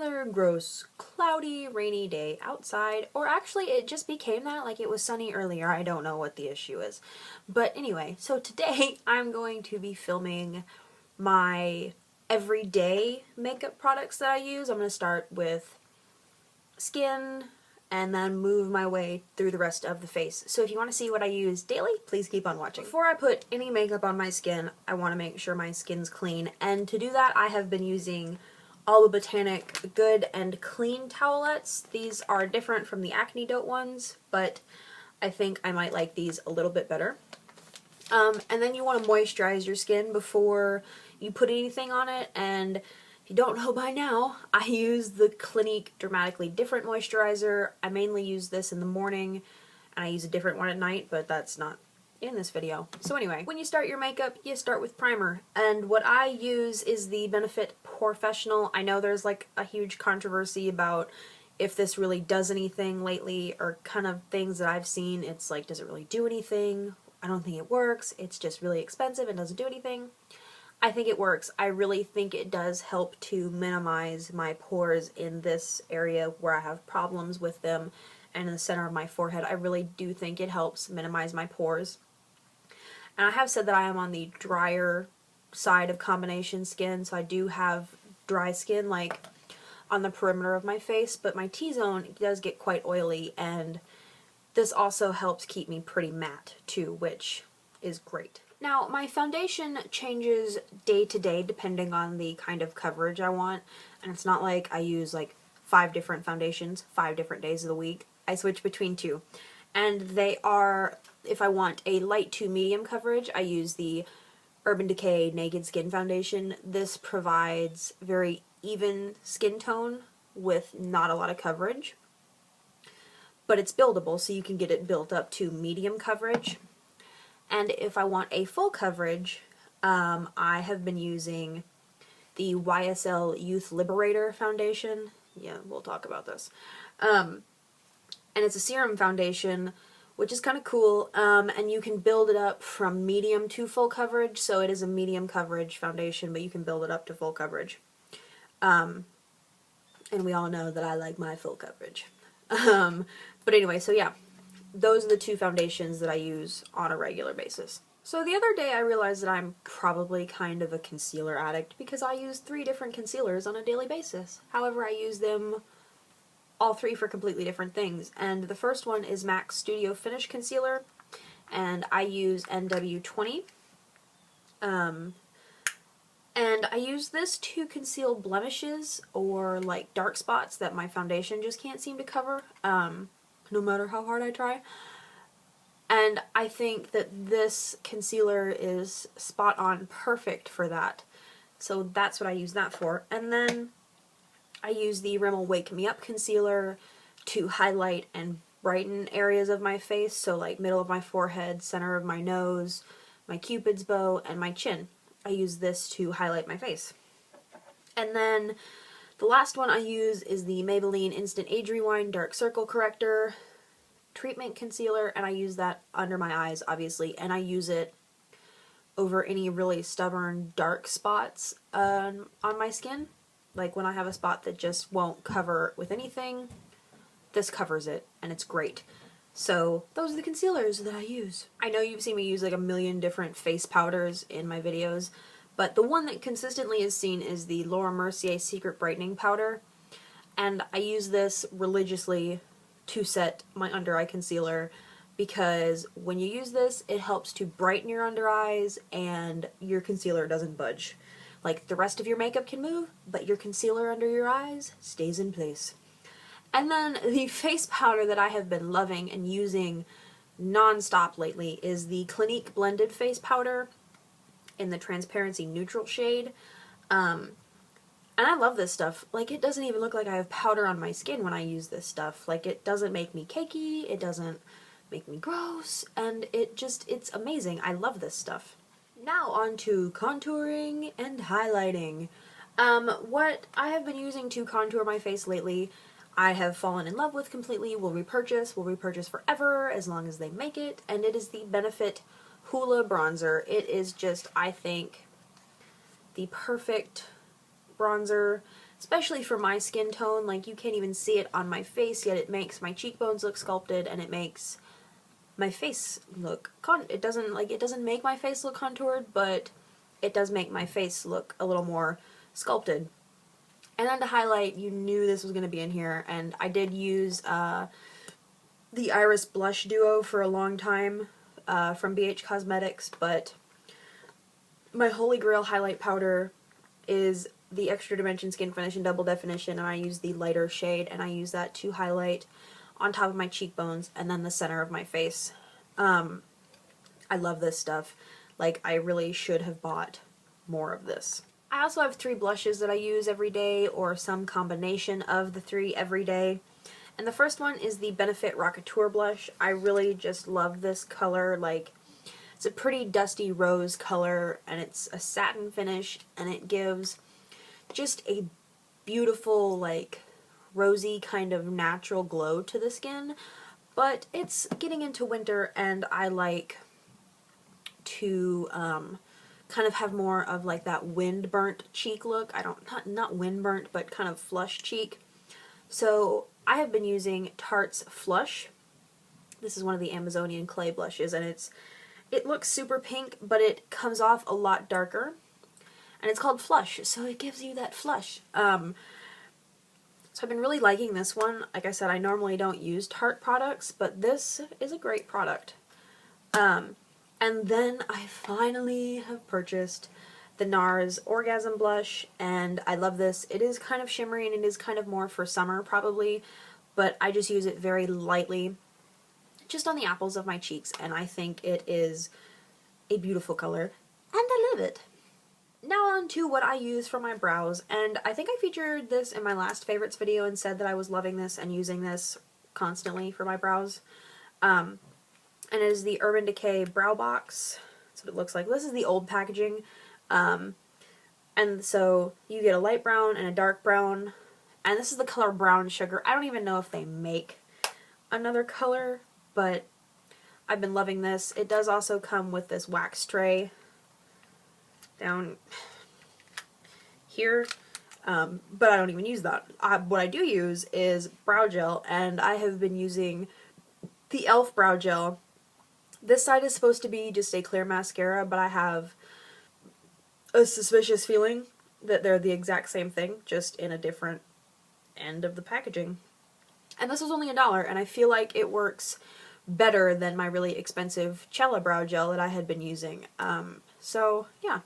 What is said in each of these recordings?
another gross, cloudy, rainy day outside. Or actually, it just became that, like it was sunny earlier. I don't know what the issue is. But anyway, so today I'm going to be filming my everyday makeup products that I use. I'm going to start with skin and then move my way through the rest of the face. So if you want to see what I use daily, please keep on watching. Before I put any makeup on my skin, I want to make sure my skin's clean. And to do that, I have been using All the Botanic Good and Clean towelettes. These are different from the Acne Dote ones, but I think I might like these a little bit better. And then you want to moisturize your skin before you put anything on it. And if you don't know by now, I use the Clinique Dramatically Different Moisturizer. I mainly use this in the morning, and I use a different one at night, but that's not in this video. So anyway, when you start your makeup, you start with primer. And what I use is the Benefit Porefessional. I know there's like a huge controversy about if this really does anything lately, or kind of things that I've seen. It's like, does it really do anything? I don't think it works. It's just really expensive and doesn't do anything. I think it works. I really think it does help to minimize my pores in this area where I have problems with them, and in the center of my forehead. I really do think it helps minimize my pores. And I have said that I am on the drier side of combination skin, so I do have dry skin like on the perimeter of my face, but my T-zone does get quite oily, and this also helps keep me pretty matte too, which is great. Now, my foundation changes day to day depending on the kind of coverage I want, and it's not like I use like 5 different foundations 5 different days of the week. I switch between 2, and they are, if I want a light to medium coverage, I use the Urban Decay Naked Skin Foundation. This provides very even skin tone with not a lot of coverage, but it's buildable, so you can get it built up to medium coverage. And if I want a full coverage, I have been using the YSL Youth Liberator foundation. Yeah, we'll talk about this. And it's a serum foundation, which is kind of cool, and you can build it up from medium to full coverage, so it is a medium coverage foundation, but you can build it up to full coverage. And we all know that I like my full coverage. But anyway, so yeah, those are the 2 foundations that I use on a regular basis. So the other day I realized that I'm probably kind of a concealer addict because I use 3 different concealers on a daily basis. However, I use them all 3 for completely different things. And the first one is MAC Studio Finish Concealer, and I use NW20. And I use this to conceal blemishes or like dark spots that my foundation just can't seem to cover, no matter how hard I try. And I think that this concealer is spot on perfect for that. So that's what I use that for. And then I use the Rimmel Wake Me Up concealer to highlight and brighten areas of my face, so like middle of my forehead, center of my nose, my cupid's bow, and my chin. I use this to highlight my face. And then the last one I use is the Maybelline Instant Age Rewind Dark Circle Corrector Treatment Concealer, and I use that under my eyes, obviously, and I use it over any really stubborn dark spots on my skin. Like when I have a spot that just won't cover with anything, this covers it, and it's great. So those are the concealers that I use. I know you've seen me use like a million different face powders in my videos, but the one that consistently is seen is the Laura Mercier Secret Brightening Powder, and I use this religiously to set my under eye concealer because when you use this, it helps to brighten your under eyes and your concealer doesn't budge. Like the rest of your makeup can move, but your concealer under your eyes stays in place. And then the face powder that I have been loving and using non-stop lately is the Clinique Blended Face Powder in the Transparency Neutral shade. And I love this stuff. Like, it doesn't even look like I have powder on my skin when I use this stuff. Like, it doesn't make me cakey, it doesn't make me gross, and it's amazing. I love this stuff. Now on to contouring and highlighting. What I have been using to contour my face lately, I have fallen in love with completely, will repurchase forever as long as they make it, and it is the Benefit Hoola bronzer. It is just, I think, the perfect bronzer especially for my skin tone. Like, you can't even see it on my face, yet it makes my cheekbones look sculpted, and it makes my face look it doesn't make my face look contoured, but it does make my face look a little more sculpted. And then to highlight, you knew this was going to be in here, and I did use the Iris Blush Duo for a long time from BH Cosmetics, but my holy grail highlight powder is the Extra Dimension Skin Finish in Double Definition, and I use the lighter shade, and I use that to highlight on top of my cheekbones and then the center of my face. I love this stuff. Like, I really should have bought more of this. I also have 3 blushes that I use every day, or some combination of the 3 every day. And the first one is the Benefit Rockateur blush. I really just love this color. Like, it's a pretty dusty rose color, and it's a satin finish, and it gives just a beautiful, like, rosy kind of natural glow to the skin. But it's getting into winter, and I like to kind of have more of like that wind burnt cheek look. Not wind burnt, but kind of flush cheek. So I have been using Tarte's Flush. This is one of the Amazonian clay blushes, and it looks super pink, but it comes off a lot darker. And it's called Flush, so it gives you that flush. So I've been really liking this one. Like I said, I normally don't use Tarte products, but this is a great product. And then I finally have purchased the NARS Orgasm Blush, and I love this. It is kind of shimmery, and it is kind of more for summer probably, but I just use it very lightly, just on the apples of my cheeks, and I think it is a beautiful color, and I love it. Now on to what I use for my brows, and I think I featured this in my last favorites video and said that I was loving this and using this constantly for my brows. And it is the Urban Decay Brow Box. That's what it looks like. This is the old packaging. And so you get a light brown and a dark brown. And this is the color Brown Sugar. I don't even know if they make another color, but I've been loving this. It does also come with this wax tray down here. But I don't even use that. What I do use is brow gel, and I have been using the e.l.f. brow gel. This side is supposed to be just a clear mascara, but I have a suspicious feeling that they're the exact same thing, just in a different end of the packaging. And this was only $1, and I feel like it works better than my really expensive Cella brow gel that I had been using. So, yeah.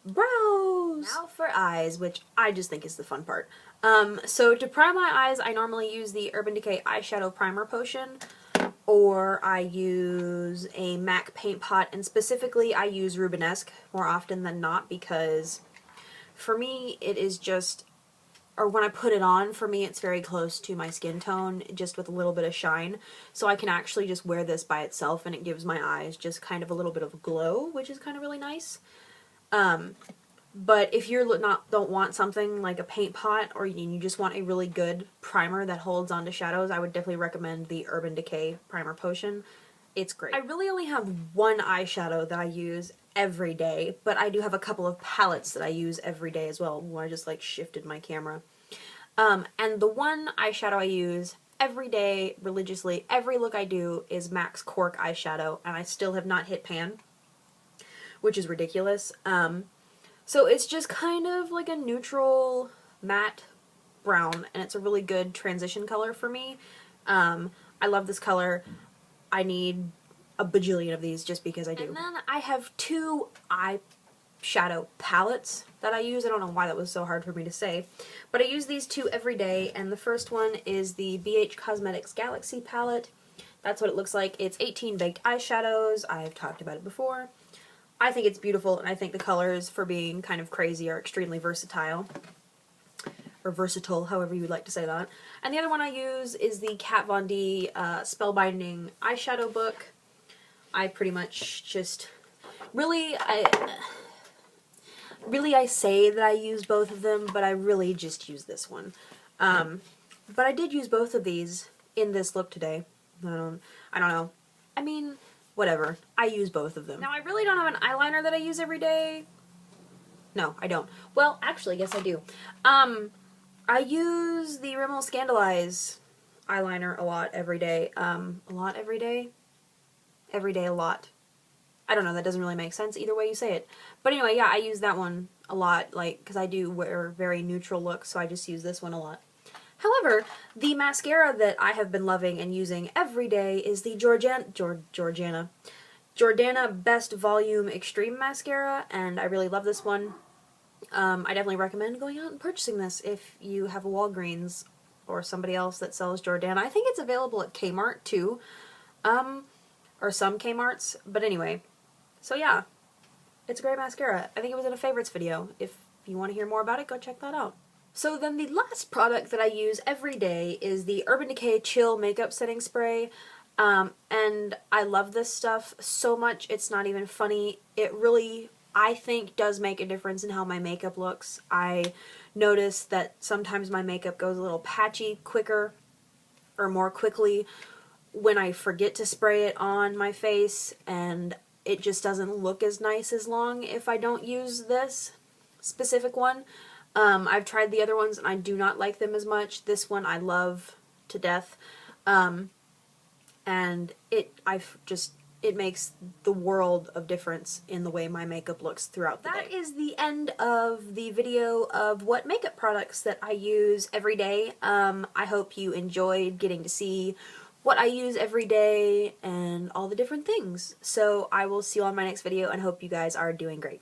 Brows! Now for eyes, which I just think is the fun part. So to prime my eyes, I normally use the Urban Decay Eyeshadow Primer Potion, or I use a MAC paint pot, and specifically I use Rubenesque more often than not, because for me it is just, or when I put it on, for me it's very close to my skin tone, just with a little bit of shine, so I can actually just wear this by itself and it gives my eyes just kind of a little bit of a glow, which is kind of really nice. But if you're don't want something like a paint pot, or you just want a really good primer that holds onto shadows, I would definitely recommend the Urban Decay Primer Potion. It's great. I really only have one eyeshadow that I use every day, but I do have a couple of palettes that I use every day as well. I just like shifted my camera. And the one eyeshadow I use every day, religiously, every look I do, is MAC's Cork eyeshadow, and I still have not hit pan, which is ridiculous. So it's just kind of like a neutral matte brown, and it's a really good transition color for me. I love this color. I need a bajillion of these just because I do. And then I have 2 eyeshadow palettes that I use. I don't know why that was so hard for me to say, but I use these 2 every day, and the first one is the BH Cosmetics Galaxy palette. That's what it looks like. It's 18 baked eyeshadows. I've talked about it before. I think it's beautiful, and I think the colors, for being kind of crazy, are extremely versatile. Or versatile, however you would like to say that. And the other one I use is the Kat Von D Spellbinding eyeshadow book. I pretty much just... Really, I say that I use both of them, but I really just use this one. But I did use both of these in this look today. I don't know. I mean... Whatever. I use both of them. Now, I really don't have an eyeliner that I use every day. No, I don't. Well, actually, yes I do. I use the Rimmel Scandalize eyeliner a lot every day. A lot every day? Every day a lot. I don't know, that doesn't really make sense either way you say it. But anyway, yeah, I use that one a lot, like, because I do wear very neutral looks, so I just use this one a lot. However, the mascara that I have been loving and using every day is the Jordana Best Volume Extreme Mascara, and I really love this one. I definitely recommend going out and purchasing this if you have a Walgreens or somebody else that sells Jordana. I think it's available at Kmart too, or some Kmarts, but anyway. So yeah, it's a great mascara. I think it was in a favorites video. If you want to hear more about it, go check that out. So then the last product that I use every day is the Urban Decay Chill Makeup Setting Spray. And I love this stuff so much, it's not even funny. It really, I think, does make a difference in how my makeup looks. I notice that sometimes my makeup goes a little patchy quicker or more quickly when I forget to spray it on my face, and it just doesn't look as nice as long if I don't use this specific one. I've tried the other ones and I do not like them as much. This one I love to death. And it makes the world of difference in the way my makeup looks throughout the day. That is the end of the video of what makeup products that I use every day. I hope you enjoyed getting to see what I use every day and all the different things. So I will see you on my next video and hope you guys are doing great.